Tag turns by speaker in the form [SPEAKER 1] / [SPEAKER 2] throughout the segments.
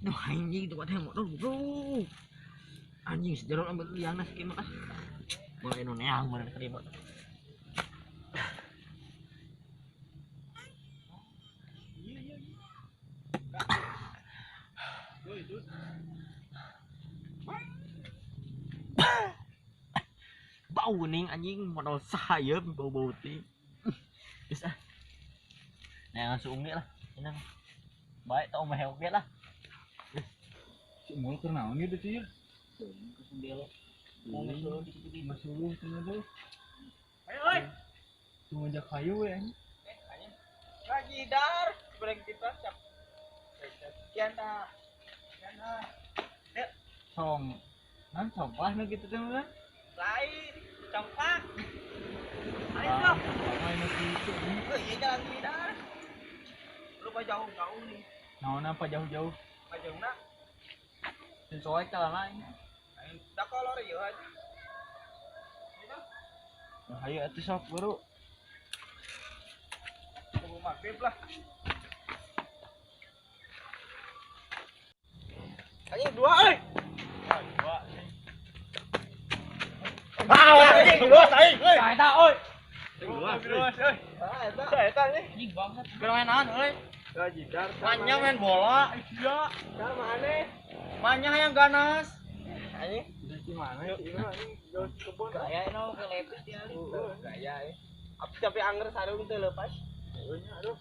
[SPEAKER 1] Duh anjing tempat hemok dulu bro. Anjing sejarah ambil liang nasi kemot ah. Mulai noneang mana terima. Bau ning anjing modal saya bau-bau ti. Bisa. Nah langsung ungge lah. Enang. Baik tau mah oke lah.
[SPEAKER 2] Semua kenal gitu sih.
[SPEAKER 1] Dia lo. Mau
[SPEAKER 2] Masuk ternyata.
[SPEAKER 3] Ayo oi.
[SPEAKER 2] Cuma jak kayu ya.
[SPEAKER 3] Lagi dar, boleh kita siap. Sekian dah.
[SPEAKER 2] Song. Nan sampah nih gitu teman.
[SPEAKER 3] Lain, campak. Ayo
[SPEAKER 2] Ah,
[SPEAKER 3] dong.
[SPEAKER 2] main gitu.
[SPEAKER 3] Iya jalan sini dar. Lu mau jauh-jauh nih.
[SPEAKER 2] Naon apa jauh-jauh?
[SPEAKER 3] Majeng nak.
[SPEAKER 2] Sesuai kalau lain.
[SPEAKER 3] Dah kolor ya aja.
[SPEAKER 2] Nah, ayo atuh sok baru.
[SPEAKER 3] Tunggu maghrib lah. Anjing dua euy. Anjing dua aing euy.
[SPEAKER 1] Ka eta euy.
[SPEAKER 3] Dua euy. Ah eta. Eta nih.
[SPEAKER 1] Anjing bangsat. Permainan euy.
[SPEAKER 3] Gaji dar.
[SPEAKER 1] Manya main bola, iya.
[SPEAKER 3] Ka mana?
[SPEAKER 1] Manya yang ganas.
[SPEAKER 3] Anjing.
[SPEAKER 2] Di mana sih?
[SPEAKER 3] Jauh kebun.
[SPEAKER 1] Gaya no ke lepis dia.
[SPEAKER 3] Gaya Apa tapi angger sarung teh lepas. Aduh.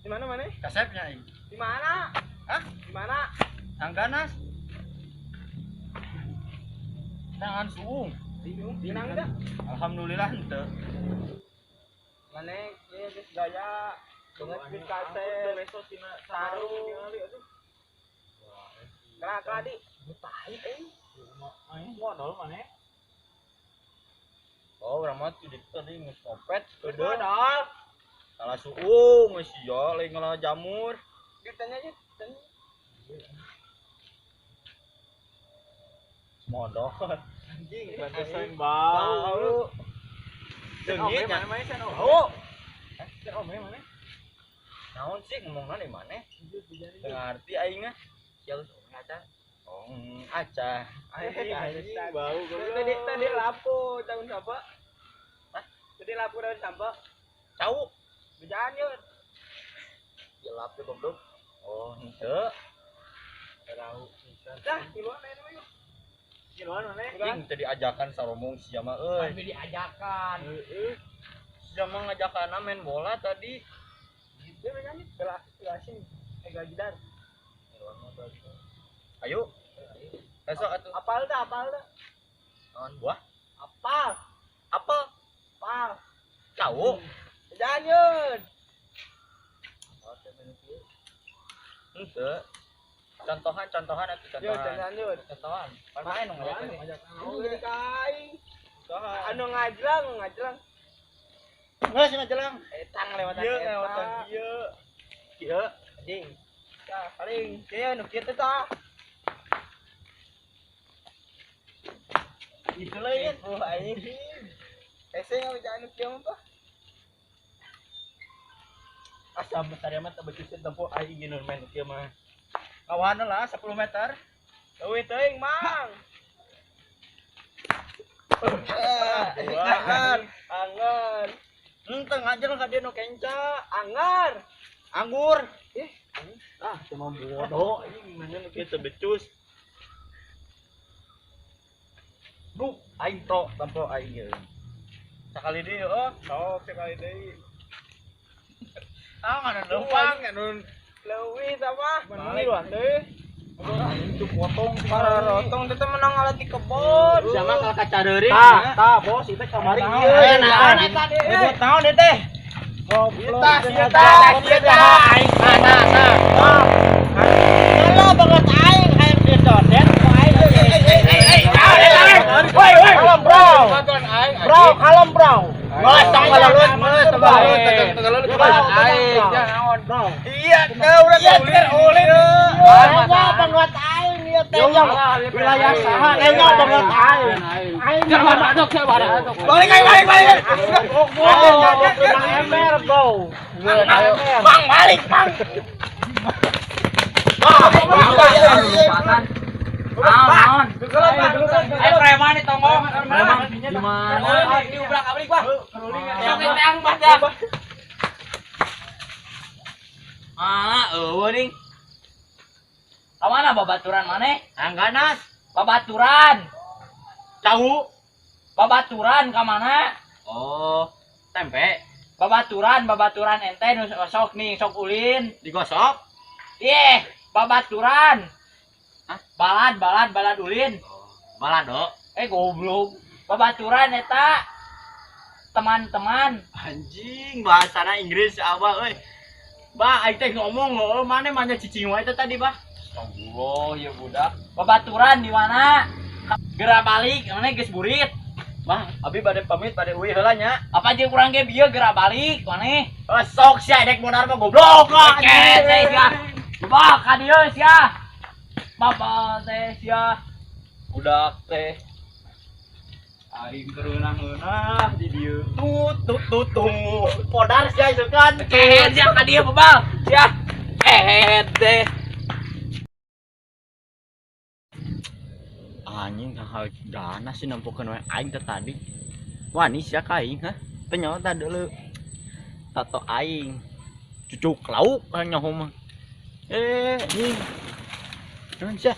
[SPEAKER 3] Di mana?
[SPEAKER 1] Kasepnya ini.
[SPEAKER 3] Di mana?
[SPEAKER 1] Hah?
[SPEAKER 3] Di mana?
[SPEAKER 1] Yang ganas. Tangan suung.
[SPEAKER 3] Binang dah.
[SPEAKER 1] Alhamdulillah henteu.
[SPEAKER 3] Mana ya geus gaya dengan speed kaset besok tina sarung aduh. Kelak di. Pahit
[SPEAKER 2] Modal mana?
[SPEAKER 1] Oh, urang mah di tadi geus kopet.
[SPEAKER 3] Modal.
[SPEAKER 1] Salah suung geus sia lain ngalah jamur.
[SPEAKER 3] Ditanya aja.
[SPEAKER 1] Modal.
[SPEAKER 3] Anjing,
[SPEAKER 2] Pantesan
[SPEAKER 3] bau.
[SPEAKER 1] Dengit nya.
[SPEAKER 3] Mana sana?
[SPEAKER 1] Oh,
[SPEAKER 2] Cek om mana?
[SPEAKER 1] naon sih ngomongna di mana? Ngerti aing mah. Sia ngaca. Oh, aca.
[SPEAKER 3] Anjing,
[SPEAKER 2] bau
[SPEAKER 3] Tadi lapo tahun siapa?
[SPEAKER 1] Hah?
[SPEAKER 3] Tadi lapo tahun siapa?
[SPEAKER 1] Cau.
[SPEAKER 3] Bejaan yun.
[SPEAKER 1] Gelap tuh goblok. Oh, henteu.
[SPEAKER 2] Tahu.
[SPEAKER 3] Dah, kiloan aja mah yuk. Kiloan mana?
[SPEAKER 1] Anjing tadi ajakan saromong sia mah euy.
[SPEAKER 3] Pasti diajakan.
[SPEAKER 1] Sia mah ngajakanna main bola tadi.
[SPEAKER 3] Dia mereka nih gelasin. Gaji dar.
[SPEAKER 1] Ayo. Esok atuh
[SPEAKER 3] Apal dah.
[SPEAKER 1] naon buah?
[SPEAKER 3] Apal.
[SPEAKER 1] Apel.
[SPEAKER 3] Apal.
[SPEAKER 1] Cau.
[SPEAKER 3] Bejaan yun.
[SPEAKER 1] Henteu. Contohan atuh
[SPEAKER 3] Yun,
[SPEAKER 1] contohan.
[SPEAKER 3] jangan yun.
[SPEAKER 1] Contohan. Main dong ya.
[SPEAKER 3] Jadi kain.
[SPEAKER 1] Contohan.
[SPEAKER 3] Anu ngajlang.
[SPEAKER 1] Geus ngajelang.
[SPEAKER 3] Etang lewatan
[SPEAKER 1] Ieu
[SPEAKER 3] eta.
[SPEAKER 1] lewatan ieu.
[SPEAKER 3] Kieu, anjing. Tah, paling kieu nu kieu teh tah.
[SPEAKER 1] Itu lain.
[SPEAKER 3] Oh, anjing. Ese ngabejaan nu kieu mah.
[SPEAKER 1] Asa besar mah teu becusin tempo aing ngeun main kieu mah. Kawana lah 10 meter.
[SPEAKER 3] Euy teuing, Mang. Angar.
[SPEAKER 1] Henteu ngajelang ka dieu nu kenca.
[SPEAKER 3] Angar.
[SPEAKER 1] Anggur.
[SPEAKER 2] Cuma bodoh ini mana
[SPEAKER 1] Kieu teu becus. Duh, aing to tempo aing geus. Sakali deui oh.
[SPEAKER 3] Sok sekali deui.
[SPEAKER 1] Ah, mana
[SPEAKER 3] Leuwang.
[SPEAKER 1] leuwang anu
[SPEAKER 3] Leuwih sama.
[SPEAKER 1] Balik.
[SPEAKER 3] Deui.
[SPEAKER 2] itu potong
[SPEAKER 3] Para rotong teh menang alat di kebon.
[SPEAKER 1] sama kalau kaca deuring.
[SPEAKER 2] Tah bos itu kamari ieu
[SPEAKER 1] Naon eta deui? Ribut naon deui teh?
[SPEAKER 3] Kita
[SPEAKER 1] Aing Halo banget aing hayang dicodet ku aing. Woi, kalem bro. Bro, kalem bro. Geus tong ngaleut geus tebal aing. Naon bro? Iya, urang ulin. Nya banget aing ieu teh. Wilayah saha? Nya banget aing. Aing mah badok saya badok. Balik. Ember bro. Bang balik bang.
[SPEAKER 4] Naon? Preman nih tongong. Preman gimana? Diubrak abrik, Bang. Yang teang baca. Ning. Ka mana babaturan maneh?
[SPEAKER 1] Angganas.
[SPEAKER 4] Babaturan.
[SPEAKER 1] Tahu.
[SPEAKER 4] Babaturan ka mana?
[SPEAKER 1] Oh, tempe
[SPEAKER 4] Babaturan ente nu sok nih, sok ulin.
[SPEAKER 1] digosok.
[SPEAKER 4] Ih, babaturan. Hah? Balad ulin.
[SPEAKER 1] Balado.
[SPEAKER 4] Goblok. Babaturan eta. Teman-teman.
[SPEAKER 1] Anjing, bahasana Inggris abah euy. Bah, aing teh ngomong heueuh mane manya cicing wae teh tadi, Bah.
[SPEAKER 4] Astagfirullah ya budak. Babaturan di mana? Gerak balik, mana geus burit.
[SPEAKER 1] Bah, abi bade pamit bade uwi heula nya.
[SPEAKER 4] Apa jeung urang ge bieu gerak balik maneh?
[SPEAKER 1] Sok sia dek modar mah goblok lah.
[SPEAKER 4] Teh sia. Coba ka dieu sia. Bapak teh sia. Budak teh. Aing kereunah-eunah di dieu.
[SPEAKER 1] Tut. Modar sia isukan.
[SPEAKER 4] Kehet sia ka dieu bebal. Sia. Kehet teh.
[SPEAKER 1] Anjing ganas sih nampukeun we aing teh tadi. Wani sia ka aing hah? Teu nyaho tah deuleu. Tato aing. Cucuk lauk nyaho mah. Nih. Naon sia?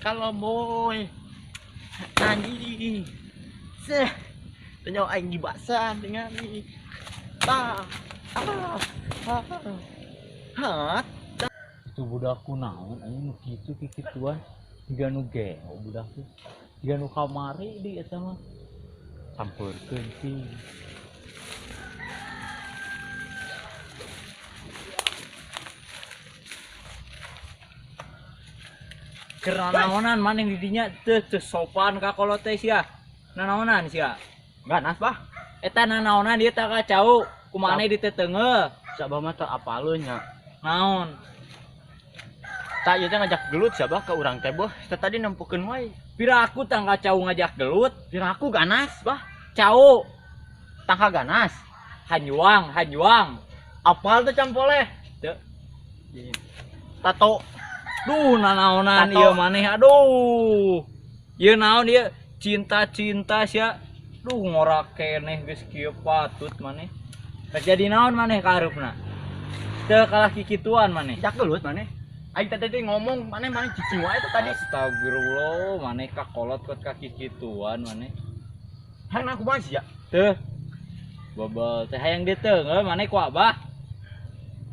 [SPEAKER 1] Kalau boy. Anjing. Seh. Teu nyaho aing dibasan dengan nih.
[SPEAKER 4] Itu budakku naon anjing nu kitu kikituan. Tiga nu geo budakku. Tiga nu kamari di eta mah. Sampurkeun sih. Keur naonan maneh di dinya teu sopan ka kolot teh sia. Nanaonan sia?
[SPEAKER 1] Ganas, Bah.
[SPEAKER 4] Eta nanaonan dieu teh kacau. Kumaneh di teteungeuh.
[SPEAKER 1] Sabah mah teu apaleun nya.
[SPEAKER 4] Naon?
[SPEAKER 1] Tak ieu teh ngajak gelut sabah ka urang teh boh. Tadi nempukeun wae.
[SPEAKER 4] Piraku tang kacau ngajak gelut.
[SPEAKER 1] Piraku ganas, Bah.
[SPEAKER 4] Cau.
[SPEAKER 1] Tangka ganas.
[SPEAKER 4] Hanjuang.
[SPEAKER 1] Apal teh campoleh?
[SPEAKER 4] Teu.
[SPEAKER 1] Tato.
[SPEAKER 4] Duh, nanaonan
[SPEAKER 1] Tato.
[SPEAKER 4] ieu maneh aduh. Ieu naon ieu? Cinta sia. Duh, ngorak keneh geus kieu patut maneh. Rek jadi naon maneh ka hareupna? Teu kalah kikituan maneh.
[SPEAKER 1] Jak gelut maneh. Aing teh ngomong maneh cicing wae teh tadi.
[SPEAKER 4] Astagfirullah, maneh ka kolot kot ka kikituan maneh.
[SPEAKER 1] Hayang aku mah sia.
[SPEAKER 4] Teu. Bobol teh hayang diteungeuh maneh ku Abah.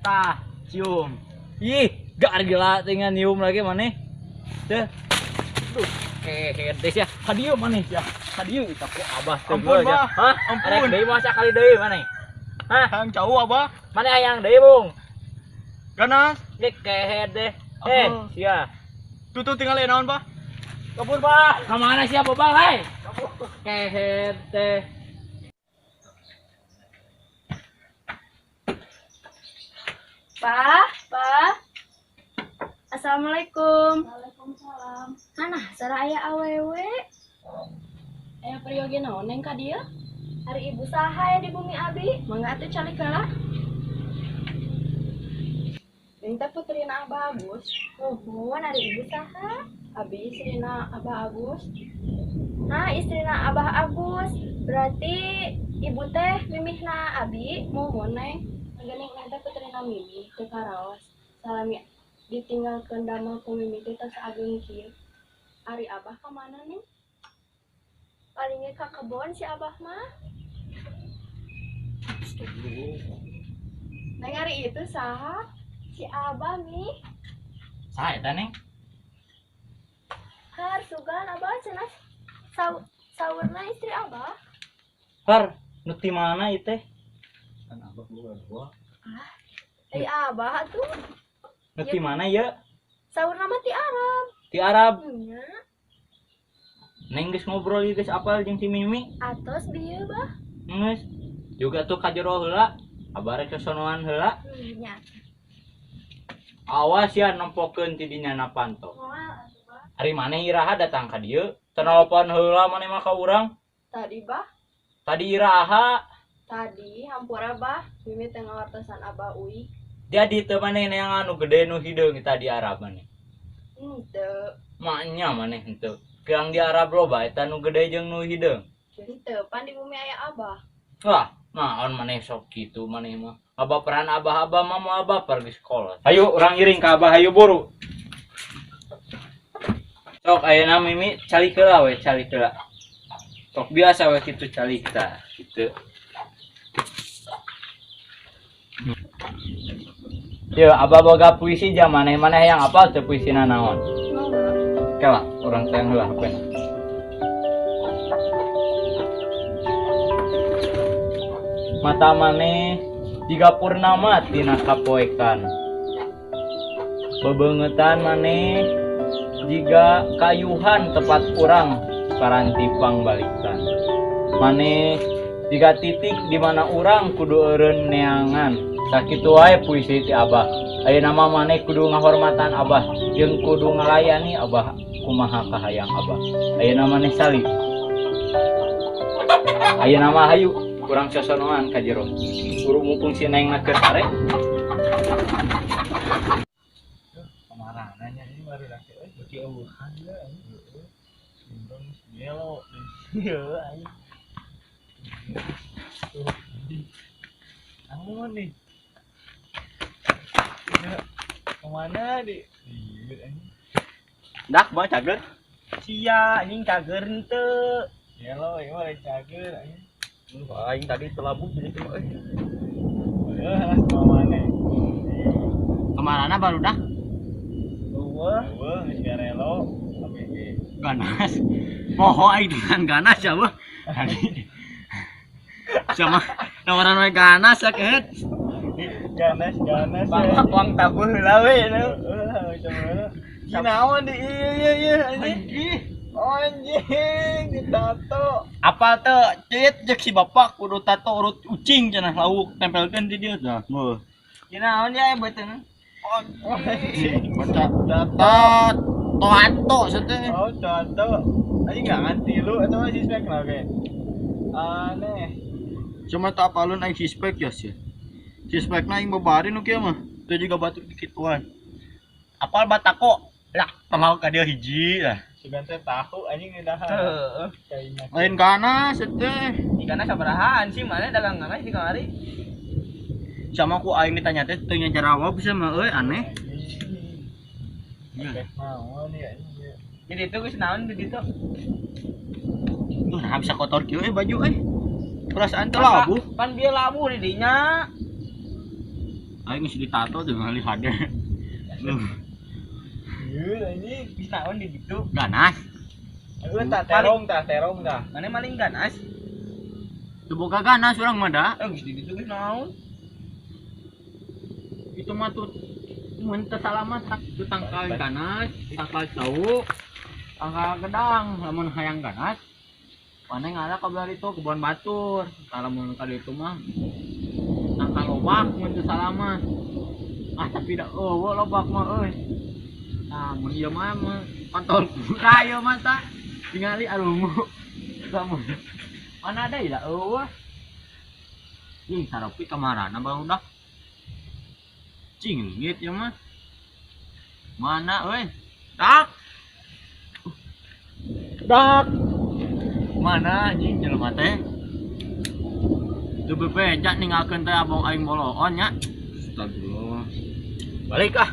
[SPEAKER 1] Tah, cium.
[SPEAKER 4] Ih, gar gila dengan nyium lagi maneh. Teh. Duh, kehet teh sia. Ka dieu maneh sia. Ka dieu eta ku Abah teh.
[SPEAKER 1] Ampun, Bah.
[SPEAKER 4] Hah?
[SPEAKER 1] Ampun.
[SPEAKER 4] Arek deui mah sakali deui maneh. Hah?
[SPEAKER 1] Hayang jauh abah.
[SPEAKER 4] Maneh hayang deui, Bung.
[SPEAKER 1] Ganas.
[SPEAKER 4] Dek kehet deh.
[SPEAKER 1] Apa?
[SPEAKER 4] Sia.
[SPEAKER 1] Tutu tinggal naon, Bah?
[SPEAKER 4] Kabur, Pak. Ka mana sia bobal, hei? Kehet teh.
[SPEAKER 5] Pak. Assalamualaikum. Waalaikumsalam. Hanah, saraya awewe. Aya perioge naon neng ka dieu? Hari ibu saha ya di bumi abi? Mangga atuh calik heula. Neng teh putrina Abah Agus. Nuhun, hari ibu saha? Abi istrina Abah Agus. Nah, istrina Abah Agus. Berarti ibu teh mimihna abi, mumun neng. Gening neng teh putrina Mimi teu karaos. Salami ditinggalkeun damel ku Mimi teh tos ageng kieu. Ari Abah ka mana neng? Palingnya ka kebon si Abah mah. Neng hari itu saha? Si Abah Mi.
[SPEAKER 4] Saha eta, Neng?
[SPEAKER 5] Har sugan Abah cenah saurna istri Abah.
[SPEAKER 4] Har, nu ti mana ieu teh?
[SPEAKER 2] Kan abah gua.
[SPEAKER 5] Dari Abah tuh.
[SPEAKER 4] Nu ti mana ieu?
[SPEAKER 5] Saurna mah ti Arab.
[SPEAKER 4] Ti Arab.
[SPEAKER 5] Nya,
[SPEAKER 4] Neng geus ngobrol ieu geus apal jeung si Mimi.
[SPEAKER 5] atos bieu Bah.
[SPEAKER 4] Geus. Juga tuh ka jero heula. Abah rek sosonoan heula.
[SPEAKER 5] Nya.
[SPEAKER 4] Awas ya nempokeun ti dinya na panto.
[SPEAKER 5] Moal atuh Bah.
[SPEAKER 4] Hari maneh Iraha datang ka dieu? Teu nelpon heula maneh mah ka urang.
[SPEAKER 5] Tadi Bah,
[SPEAKER 4] Tadi Iraha.
[SPEAKER 5] tadi hampura Bah, Mimi teh ngawartosan Abah Uy.
[SPEAKER 4] Jadi teu maneh yang anu gede nu hideung tadi Arab maneh.
[SPEAKER 5] Henteu.
[SPEAKER 4] Maknya maneh henteu. Yang di Arab loba eta nu gede jeung nu hideung.
[SPEAKER 5] Henteu pan di bumi aya Abah.
[SPEAKER 4] Wah, naon maneh sok kitu maneh mah. Abah peran abah mah mau abah pergi sekolah. Ayo urang iring ka Abah ayo buru. Sok ayeuna Mimi cali heula we, cali heula. Sok biasa we kitu cali kita, kitu. Yo, Abah boga puisi jam maneh yang apal teu puisina naon? Kela, urang teh heula hapena. Mata maneh jiga purnama tina kapoekan. Bebeungetan maneh jiga kayuhan tepat urang paranti pangbalikan. Maneh jiga titik di mana urang kudu eureun neangan. Sakitu wae puisi ti Abah. Ayeuna mah maneh kudu ngahormatan Abah jeung kudu ngalayani Abah kumaha kahayang Abah. Ayeuna maneh salib. Ayeuna mah hayu kurang sosonoan ka jero. Guru mumpung si Neng keur sare.
[SPEAKER 3] Kemarananya ini baru laki beki eueuhan ya. Sindong melo. Ieu anjing. Amun nih. Kemana di?
[SPEAKER 4] Dak bae cager.
[SPEAKER 3] Sia anjing cager henteu. Ya lo, ieu mah cager anjing.
[SPEAKER 1] Aing tadi telabuh jadi cuma
[SPEAKER 3] Kemana?
[SPEAKER 4] Kemarana baru dak
[SPEAKER 3] Wah, geus garelo.
[SPEAKER 4] ganas. Moho aing dengan ganas ya, Beuh. Sama nawaran we ganas ya kehet.
[SPEAKER 3] Ganas.
[SPEAKER 1] Bang uang tabuh heula we nu.
[SPEAKER 3] Ginaon di ieu anjing. Anjing ditato.
[SPEAKER 1] Apal teu cit jeung si bapak kudu tato urut ucing cenah lauk tempelkeun di dieu dah. Beuh.
[SPEAKER 3] Ginaon ya beuteung.
[SPEAKER 1] Anjing baca data toato seteh.
[SPEAKER 3] Oh, tato. Anjing enggak nganti lu atau masih spek lah ge. Aneh.
[SPEAKER 1] Cuma tak apalun aing sispek ya sih. Sispekna aing babari nu kieu mah. Teu juga batuk dikituan. Apal batako. Lah, pamau ka dia hiji lah.
[SPEAKER 3] Sugan teh tahu anjing di dahar.
[SPEAKER 1] Heeh. Lain ganas teh.
[SPEAKER 3] Ikana sabarahaan sih mana dagang ganas di kamari.
[SPEAKER 1] Sama ku aing ditanya teh teu nya jawab bisa mah euy aneh.
[SPEAKER 3] Spek naon ya anjing. Jadi itu geus naon di ditu?
[SPEAKER 1] Duh, nah bisa kotor kieu baju perasaan teh labu.
[SPEAKER 3] Pan dia labu di dinya.
[SPEAKER 1] Aing geus ditato teh ngali hade.
[SPEAKER 3] Ieu anjing geus naon di ditu?
[SPEAKER 1] Ganas.
[SPEAKER 3] Eueuh tah terong tah. Mana maling ganas?
[SPEAKER 1] Teu boga ganas urang mah da.
[SPEAKER 3] Geus di ditu geus naon?
[SPEAKER 1] Itu mah tuh mun teu salamat tu tangkal ganas, tangkal cau, tangkal gedang lamun hayang ganas. Maneh ngalah ka belah itu kebon batur. Lamun ka ditu mah tangkal lobak mun teu salamat. Tapi da eueuh lobak mah euy. Nah, mun ieu mah kontol kuda ieu mah tah. Tingali alungu. Lamun mana ada ya eueuh. Ih, saropi kamarana barudak. Cing leungit ya mah. Mana euy? Dak. Mana anjing jelema teh? Teu bebeja ninggalkeun teh abong aing boloon nya. Astagfirullah. Balik ah.